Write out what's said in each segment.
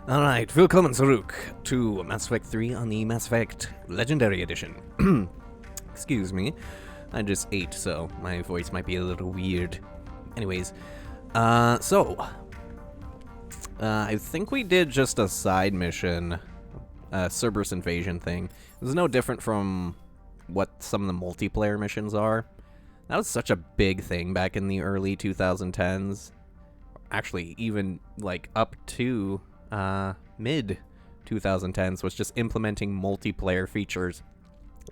Alright, willkommen zurück to Mass Effect 3 on the Mass Effect Legendary Edition. Excuse me, I just ate, so my voice might be a little weird. Anyways, I think we did just a side mission, Cerberus invasion thing. It was no different from what some of the multiplayer missions are. That was such a big thing back in the early 2010s. Actually, even like up to mid 2010s, was just implementing multiplayer features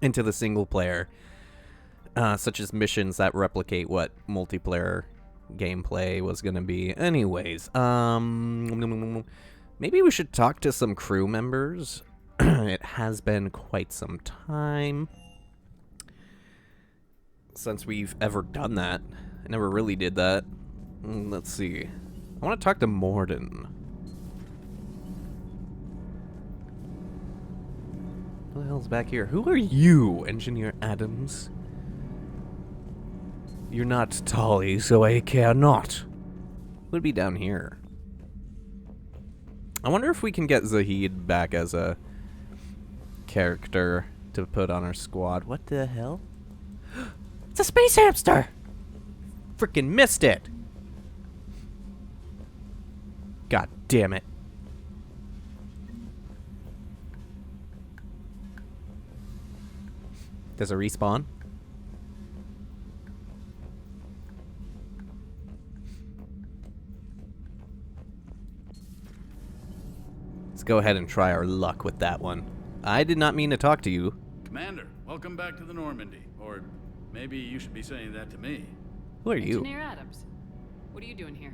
into the single player, such as missions that replicate what multiplayer gameplay was going to be. Anyways, maybe we should talk to some crew members. It has been quite some time since we've ever done that. I never really did that. Let's see. I want to talk to Morden. Who the hell's back here? Who are you, Engineer Adams? You're not Tali, so I care not. Would be down here. I wonder if we can get Zahid back as a character to put on our squad. What the hell? It's a space hamster! Freaking missed it! God damn it. Does it respawn? Let's go ahead and try our luck with that one. I did not mean to talk to you. Commander, welcome back to the Normandy. Or maybe you should be saying that to me. Who are you? Engineer Adams. What are you doing here?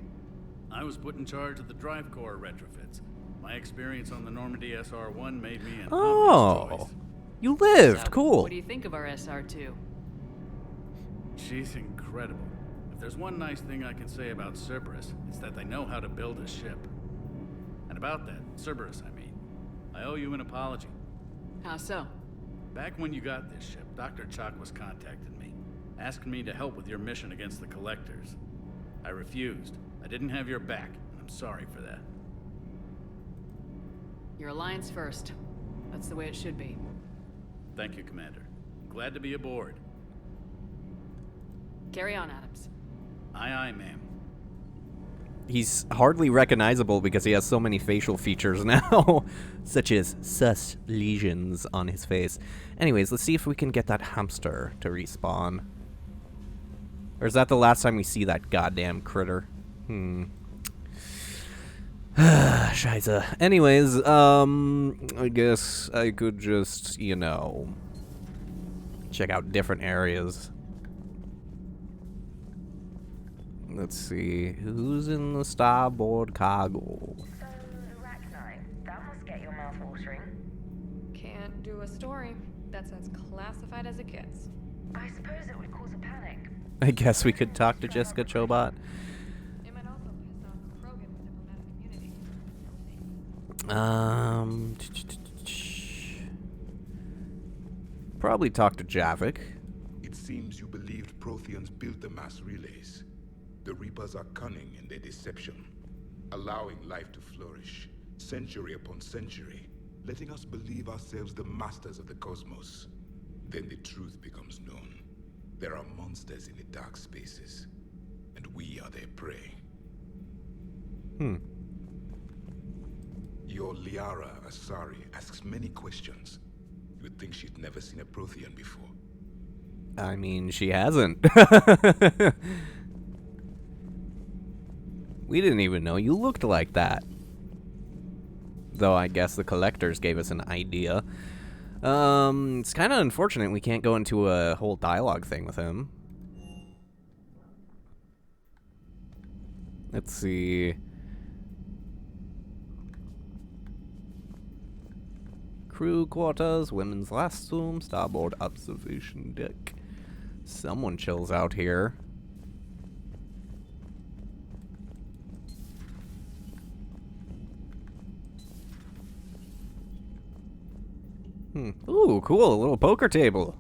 I was put in charge of the drive core retrofits. My experience on the Normandy SR-1 made me an obvious choice. You lived. So, Cool. What do you think of our SR-2? She's incredible. If there's one nice thing I can say about Cerberus, it's that they know how to build a ship. And about that, Cerberus, I owe you an apology. How so? Back when you got this ship, Dr. Chakwas contacted me, asking me to help with your mission against the Collectors. I refused. I didn't have your back, and I'm sorry for that. Your alliance first. That's the way it should be. Thank you, Commander. Glad to be aboard. Carry on, Adams. Aye, aye, ma'am. He's hardly recognizable because he has so many facial features now, such as sus lesions on his face. Anyways, let's see if we can get that hamster to respawn. Or is that the last time we see that goddamn critter? Scheiße. Anyways, I guess I could just, check out different areas. Let's see, who's in the starboard cargo? So, Arachnine, that must get your mouth watering. Can't do a story. That's as classified as it gets. I suppose it would cause a panic. I guess we could talk to Jessica Chobot. It might also piss off Krogan with diplomatic immunity. Probably talk to Javik. It seems you believed Protheans built the mass relays. The Reapers are cunning in their deception, allowing life to flourish, century upon century, letting us believe ourselves the masters of the cosmos. Then the truth becomes known. There are monsters in the dark spaces, and we are their prey. Your Liara Asari asks many questions. You would think she'd never seen a Prothean before. I mean, she hasn't. We didn't even know you looked like that. Though I guess the Collectors gave us an idea. It's kind of unfortunate we can't go into a whole dialogue thing with him. Let's see. Crew quarters, women's last room, starboard observation deck. Someone chills out here. Ooh, cool, a little poker table.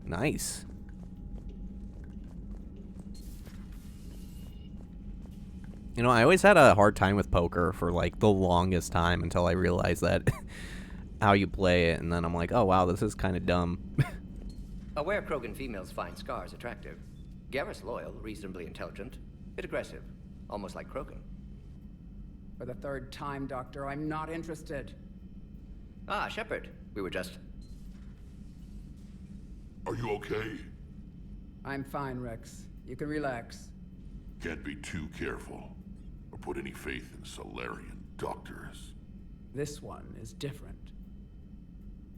Nice. You know, I always had a hard time with poker for like the longest time until I realized that how you play it, and then I'm like, oh wow, this is kind of dumb. Aware Krogan females find scars attractive. Garrus loyal, reasonably intelligent, bit aggressive, almost like Krogan. For the third time, Doctor, I'm not interested. Ah, Shepard. We were just... Are you okay? I'm fine, Rex. You can relax. Can't be too careful, or put any faith in Solarian doctors. This one is different.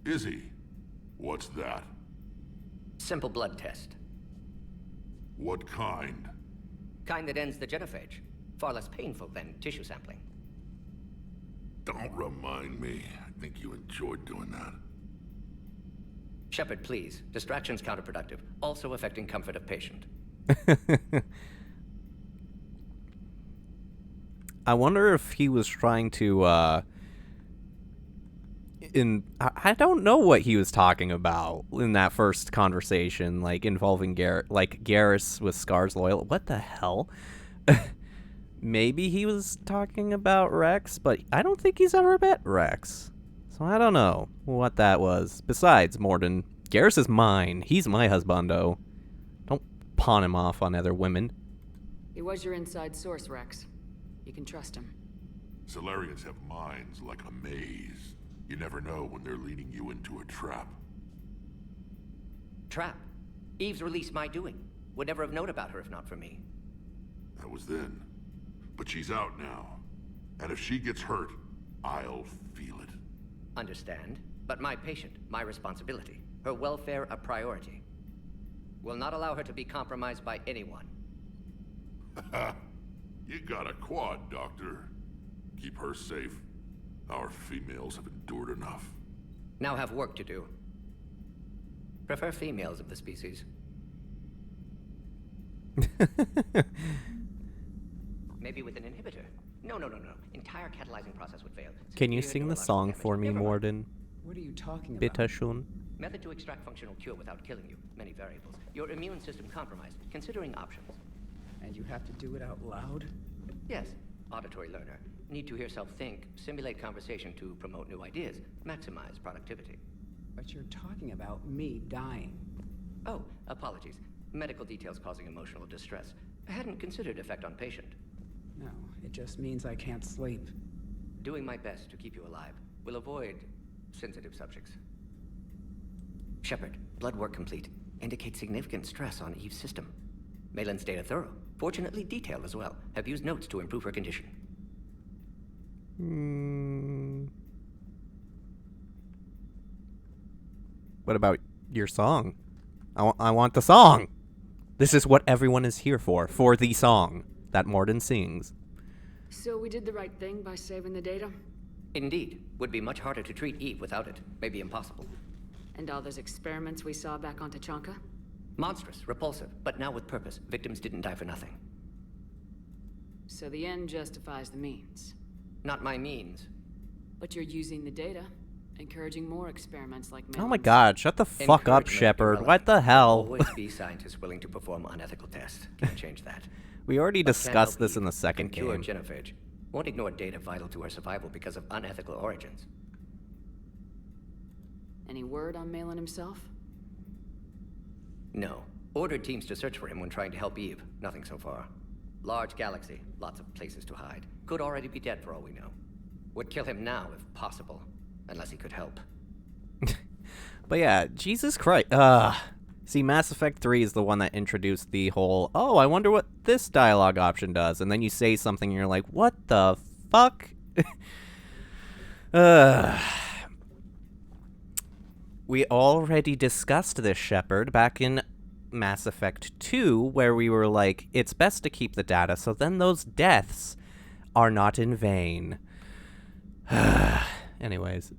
Is he? What's that? Simple blood test. What kind? Kind that ends the genophage. Far less painful than tissue sampling. Don't remind me. I think you enjoyed doing that. Shepard, please. Distraction's counterproductive. Also affecting comfort of patient. I wonder if he was trying to, I don't know what he was talking about in that first conversation, like, involving Garrus with Scars loyal. What the hell? Maybe he was talking about Rex, but I don't think he's ever met Rex. So I don't know what that was. Besides, Morden, Garrus is mine. He's my husbando. Don't pawn him off on other women. He was your inside source, Rex. You can trust him. Solarians have minds like a maze. You never know when they're leading you into a trap. Trap. Eve's release my doing. Would never have known about her if not for me. That was then. But she's out now. And if she gets hurt, I'll feel it. Understand. But my patient, my responsibility. Her welfare a priority. Will not allow her to be compromised by anyone. You got a quad, Doctor. Keep her safe. Our females have endured enough. Now have work to do. Prefer females of the species. Maybe with an inhibitor. No. Entire catalyzing process would fail. Can you Severe sing the neurological song damage. for me, Never mind. Morden? What are you talking about? Bitte schön. Method to extract functional cure without killing you. Many variables. Your immune system compromised. Considering options. And you have to do it out loud? Yes. Auditory learner. Need to hear self think. Simulate conversation to promote new ideas. Maximize productivity. But you're talking about me dying. Oh, apologies. Medical details causing emotional distress. I hadn't considered effect on patient. No, it just means I can't sleep. Doing my best to keep you alive. Will avoid sensitive subjects. Shepard, blood work complete. Indicates significant stress on Eve's system. Malin's data thorough. Fortunately detailed as well. Have used notes to improve her condition. What about your song? I want the song! This is what everyone is here for the song that Morden sings. So we did the right thing by saving the data? Indeed. Would be much harder to treat Eve without it. Maybe impossible. And all those experiments we saw back on Tachanka? Monstrous, repulsive, but now with purpose. Victims didn't die for nothing. So the end justifies the means. Not my means. But you're using the data, encouraging more experiments like Oh my Malin's. god, shut the fuck up, Encouragement Shepard. irrelevant. What the hell? Always be scientists willing to perform unethical tests. Can't change that. We already But can't discussed help this Eve. in the second Can cure game. genophage. Won't ignore data vital to her survival because of unethical origins. Any word on Malin himself? No. Ordered teams to search for him when trying to help Eve. Nothing so far. Large galaxy. Lots of places to hide. Could already be dead for all we know. Would kill him now if possible. Unless he could help. But yeah, Jesus Christ. See, Mass Effect 3 is the one that introduced the whole, oh, I wonder what this dialogue option does. And then you say something and you're like, what the fuck? We already discussed this, Shepard, back in Mass Effect 2, where we were like, it's best to keep the data, so then those deaths are not in vain. Anyways.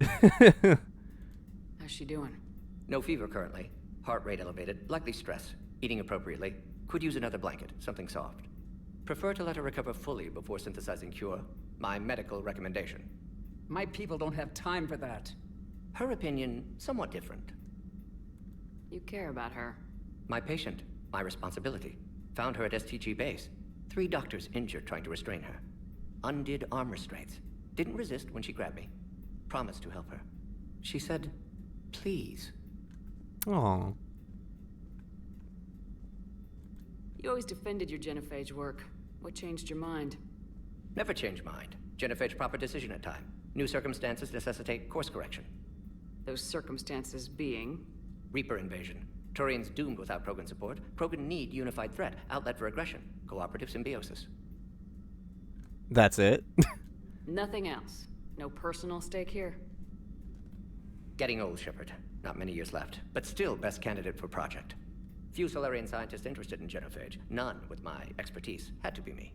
How's she doing? No fever currently. Heart rate elevated. Likely stress. Eating appropriately. Could use another blanket. Something soft. Prefer to let her recover fully before synthesizing cure. My medical recommendation. My people don't have time for that. Her opinion, somewhat different. You care about her. My patient. My responsibility. Found her at STG base. 3 doctors injured trying to restrain her. Undid arm restraints. Didn't resist when she grabbed me. Promised to help her. She said, please. Aw. You always defended your genophage work. What changed your mind? Never change mind. Genophage proper decision at time. New circumstances necessitate course correction. Those circumstances being? Reaper invasion. Turians doomed without Krogan support. Krogan need unified threat, outlet for aggression, cooperative symbiosis. That's it? Nothing else. No personal stake here. Getting old, Shepard. Not many years left, but still best candidate for project. Few Solarian scientists interested in genophage. None with my expertise. Had to be me.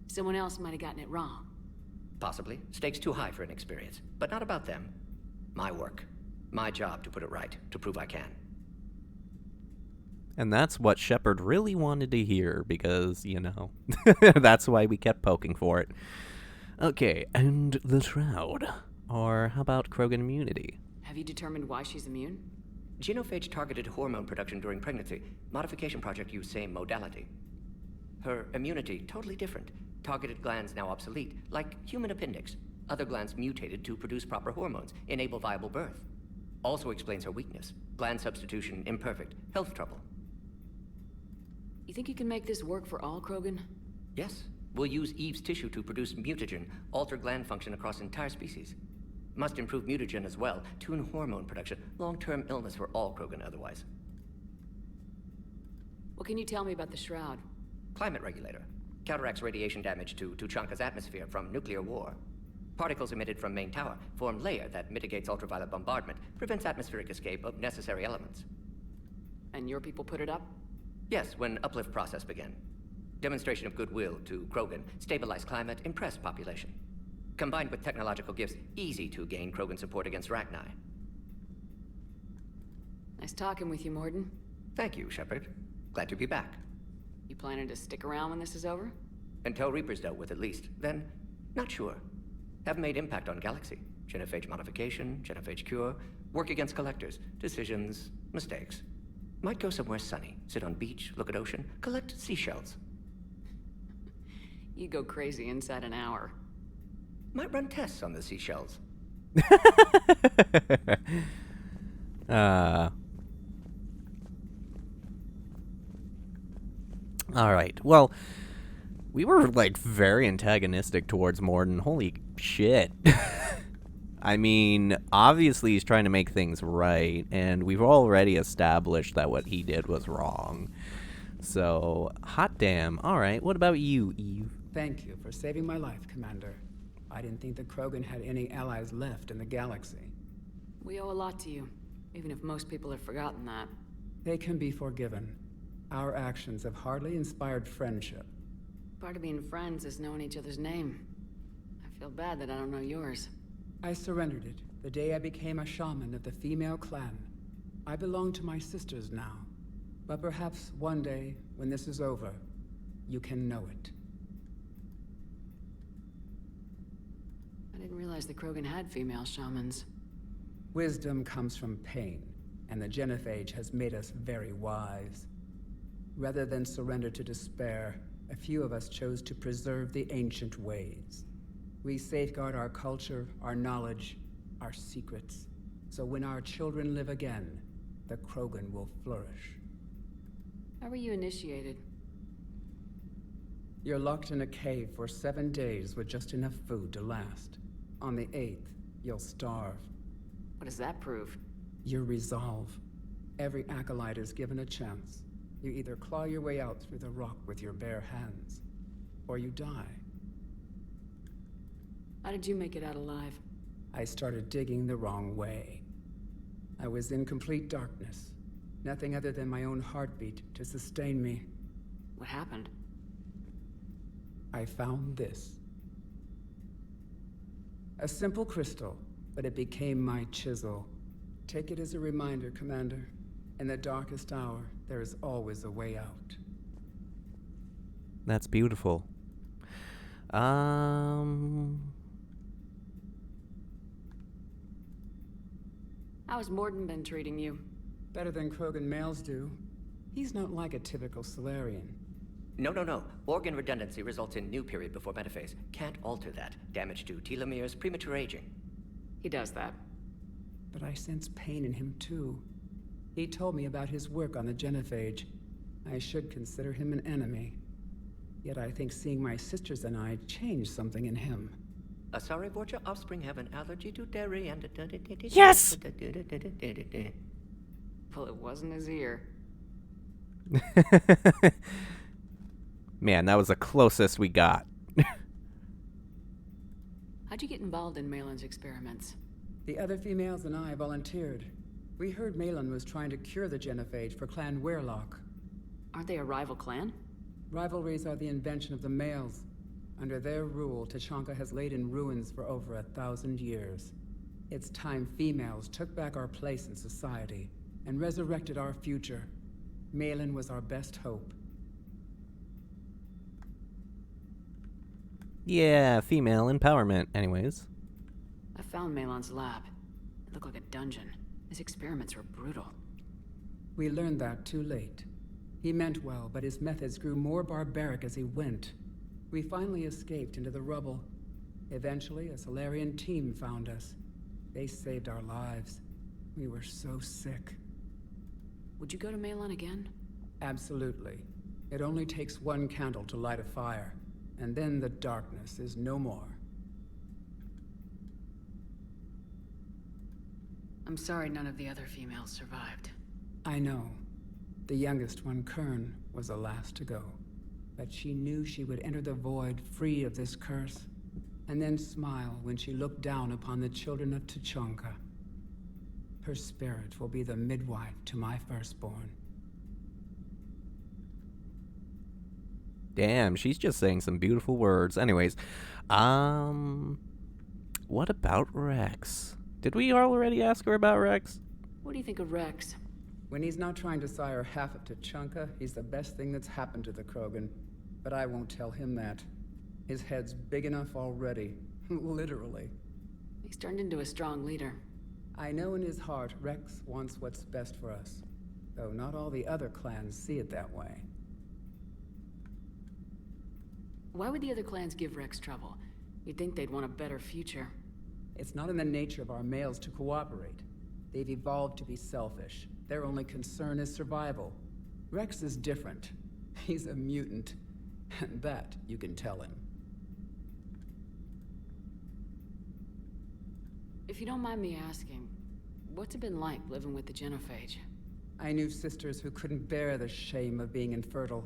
Someone else might have gotten it wrong. Possibly. Stakes too high for inexperience. But not about them. My work. My job to put it right, to prove I can. And that's what Shepard really wanted to hear, because, you know, that's why we kept poking for it. Okay, and the Shroud. Or how about Krogan immunity? Have you determined why she's immune? Genophage targeted hormone production during pregnancy. Modification project used same modality. Her immunity, totally different. Targeted glands now obsolete, like human appendix. Other glands mutated to produce proper hormones, enable viable birth. Also explains her weakness. Gland substitution imperfect. Health trouble. You think you can make this work for all Krogan? Yes. We'll use Eve's tissue to produce mutagen, alter gland function across entire species. Must improve mutagen as well, tune hormone production, long-term illness for all Krogan otherwise. What can you tell me about the Shroud? Climate regulator. Counteracts radiation damage to Tuchanka's atmosphere from nuclear war. Particles emitted from main tower form layer that mitigates ultraviolet bombardment, prevents atmospheric escape of necessary elements. And your people put it up? Yes, when uplift process began. Demonstration of goodwill to Krogan, stabilize climate, impress population. Combined with technological gifts, easy to gain Krogan support against Rachni. Nice talking with you, Morden. Thank you, Shepard. Glad to be back. You planning to stick around when this is over? Until Reaper's dealt with, at least. Then, not sure. Have made impact on Galaxy. Genophage modification, genophage cure, work against collectors, decisions, mistakes. Might go somewhere sunny, sit on beach, look at ocean, collect seashells. You go crazy inside an hour. Might run tests on the seashells. Alright, well, we were, like, very antagonistic towards Morden. Holy shit. I mean, obviously he's trying to make things right, and we've already established that what he did was wrong. So, hot damn. Alright, what about you, Eve? Thank you for saving my life, Commander. I didn't think the Krogan had any allies left in the galaxy. We owe a lot to you, even if most people have forgotten that. They can be forgiven. Our actions have hardly inspired friendship. Part of being friends is knowing each other's name. I feel bad that I don't know yours. I surrendered it the day I became a shaman of the female clan. I belong to my sisters now. But perhaps one day, when this is over, you can know it. I didn't realize the Krogan had female shamans. Wisdom comes from pain, and the genophage has made us very wise. Rather than surrender to despair, a few of us chose to preserve the ancient ways. We safeguard our culture, our knowledge, our secrets, so when our children live again, the Krogan will flourish. How were you initiated? You're locked in a cave for 7 days with just enough food to last. On the 8th, you'll starve. What does that prove? Your resolve. Every acolyte is given a chance. You either claw your way out through the rock with your bare hands, or you die. How did you make it out alive? I started digging the wrong way. I was in complete darkness. Nothing other than my own heartbeat to sustain me. What happened? I found this. A simple crystal, but it became my chisel. Take it as a reminder, Commander. In the darkest hour, there is always a way out. That's beautiful. How's Morden been treating you? Better than Krogan males do. He's not like a typical Solarian. No. Organ redundancy results in new period before metaphase. Can't alter that. Damage to telomeres, premature aging. He does that. But I sense pain in him too. He told me about his work on the genophage. I should consider him an enemy. Yet I think seeing my sisters and I changed something in him. Sorry, both your offspring have an allergy to dairy and... Yes! Well, it wasn't his ear. Man, that was the closest we got. How'd you get involved in Malin's experiments? The other females and I volunteered. We heard Malin was trying to cure the genophage for Clan Weirlock. Aren't they a rival clan? Rivalries are the invention of the males. Under their rule, Tachanka has laid in ruins for over 1,000 years. It's time females took back our place in society and resurrected our future. Malin was our best hope. Yeah, female empowerment. Anyways. I found Malin's lab. It looked like a dungeon. His experiments were brutal. We learned that too late. He meant well, but his methods grew more barbaric as he went. We finally escaped into the rubble. Eventually, a Solarian team found us. They saved our lives. We were so sick. Would you go to Malin again? Absolutely. It only takes one candle to light a fire, and then the darkness is no more. I'm sorry none of the other females survived. I know. The youngest one, Kern, was the last to go. But she knew she would enter the void free of this curse, and then smile when she looked down upon the children of Tachanka. Her spirit will be the midwife to my firstborn. Damn, she's just saying some beautiful words. Anyways, what about Rex? Did we already ask her about Rex? What do you think of Rex? When he's not trying to sire half of Tachanka, he's the best thing that's happened to the Krogan. But I won't tell him that. His head's big enough already. Literally. He's turned into a strong leader. I know in his heart Rex wants what's best for us. Though not all the other clans see it that way. Why would the other clans give Rex trouble? You'd think they'd want a better future. It's not in the nature of our males to cooperate. They've evolved to be selfish. Their only concern is survival. Rex is different. He's a mutant. And that you can tell him. If you don't mind me asking, what's it been like living with the genophage? I knew sisters who couldn't bear the shame of being infertile.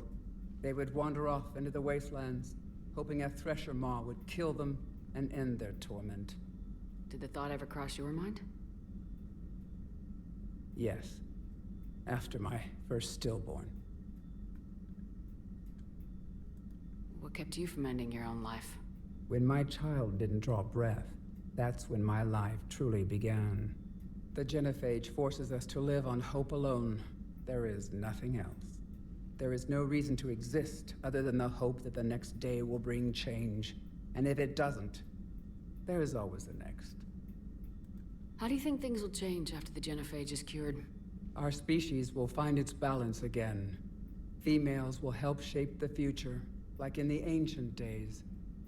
They would wander off into the wastelands, hoping a thresher maw would kill them and end their torment. Did the thought ever cross your mind? Yes. After my first stillborn. What kept you from ending your own life? When my child didn't draw breath, that's when my life truly began. The genophage forces us to live on hope alone. There is nothing else. There is no reason to exist other than the hope that the next day will bring change. And if it doesn't, there is always the next. How do you think things will change after the genophage is cured? Our species will find its balance again. Females will help shape the future, like in the ancient days,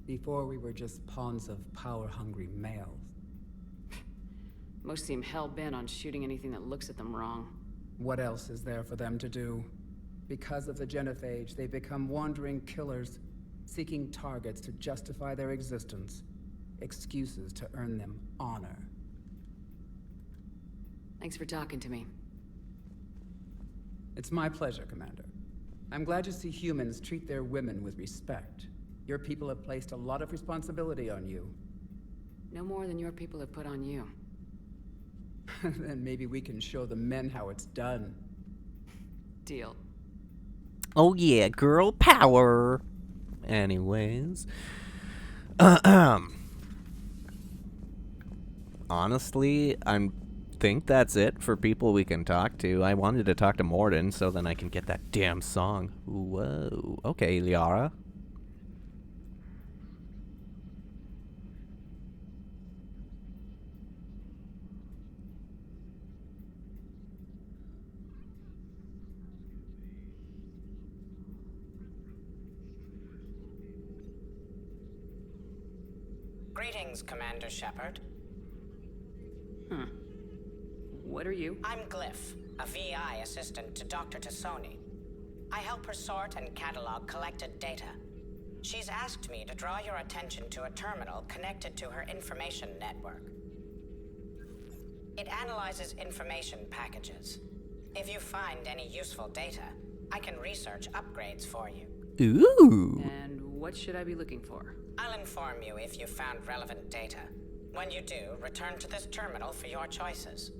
before we were just pawns of power-hungry males. Most seem hell-bent on shooting anything that looks at them wrong. What else is there for them to do? Because of the genophage, they become wandering killers, seeking targets to justify their existence, excuses to earn them honor. Thanks for talking to me. It's my pleasure, Commander. I'm glad to see humans treat their women with respect. Your people have placed a lot of responsibility on you. No more than your people have put on you. Then maybe we can show the men how it's done. Deal. Oh yeah, girl power. Anyways. Honestly, I think that's it for people we can talk to. I wanted to talk to Morden so then I can get that damn song. Whoa. Okay, Liara. Greetings, Commander Shepard. What are you? I'm Glyph, a VI assistant to Dr. Tassoni. I help her sort and catalog collected data. She's asked me to draw your attention to a terminal connected to her information network. It analyzes information packages. If you find any useful data, I can research upgrades for you. Ooh. And what should I be looking for? I'll inform you if you found relevant data. When you do, return to this terminal for your choices.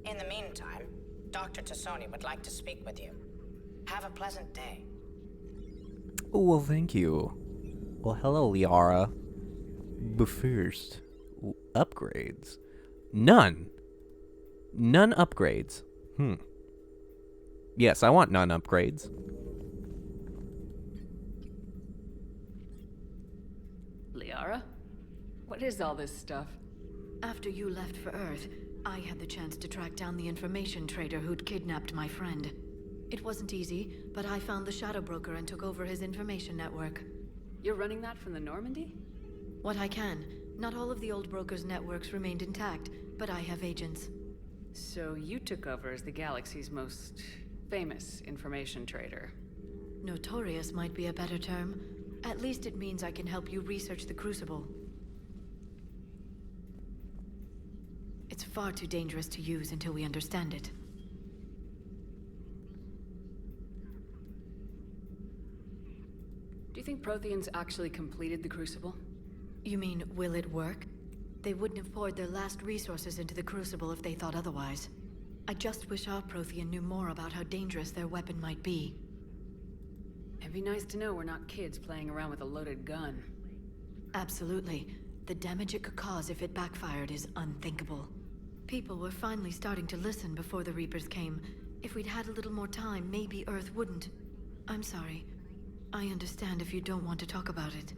In the meantime, Dr. Tassoni would like to speak with you. Have a pleasant day. Well, thank you. Well, hello, Liara. But first, upgrades. None. None upgrades. Yes, I want none upgrades. Liara? What is all this stuff? After you left for Earth, I had the chance to track down the information trader who'd kidnapped my friend. It wasn't easy, but I found the Shadow Broker and took over his information network. You're running that from the Normandy? What I can. Not all of the old broker's networks remained intact, but I have agents. So you took over as the galaxy's most famous information trader. Notorious might be a better term. At least it means I can help you research the Crucible. It's far too dangerous to use until we understand it. Do you think Protheans actually completed the Crucible? You mean, will it work? They wouldn't have poured their last resources into the Crucible if they thought otherwise. I just wish our Prothean knew more about how dangerous their weapon might be. It'd be nice to know we're not kids playing around with a loaded gun. Absolutely. The damage it could cause if it backfired is unthinkable. People were finally starting to listen before the Reapers came. If we'd had a little more time, maybe Earth wouldn't. I'm sorry. I understand if you don't want to talk about it.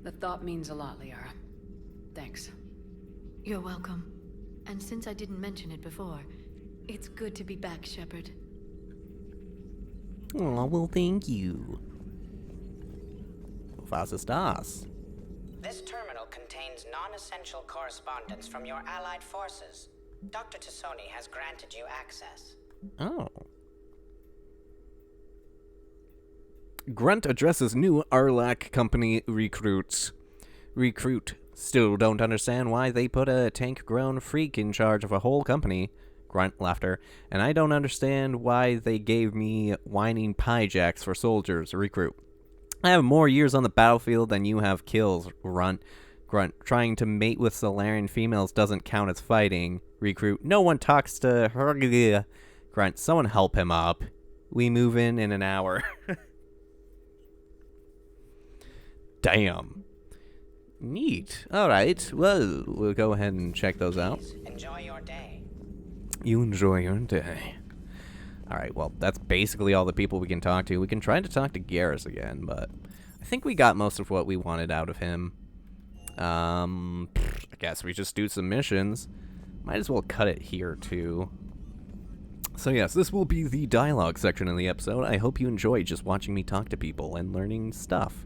The thought means a lot, Liara. Thanks. You're welcome. And since I didn't mention it before, it's good to be back, Shepard. Oh, well, thank you. Was ist das? This terminal contains non-essential correspondence from your allied forces. Dr. Tassoni has granted you access. Oh. Grunt addresses new Arlac company recruits. Recruit. Still don't understand why they put a tank-grown freak in charge of a whole company. Grunt laughter. And I don't understand why they gave me whining pie jacks for soldiers. Recruit. I have more years on the battlefield than you have kills. Grunt. Trying to mate with Solarian females doesn't count as fighting. Recruit. No one talks to her. Grunt. Someone help him up. We move in an hour. Damn. Neat. Alright, well, we'll go ahead and check those out. Enjoy your day. You enjoy your day. Alright, well, that's basically all the people we can talk to. We can try to talk to Garrus again, but I think we got most of what we wanted out of him. I guess we just do some missions. Might as well cut it here, too. So yes, this will be the dialogue section of the episode. I hope you enjoy just watching me talk to people and learning stuff.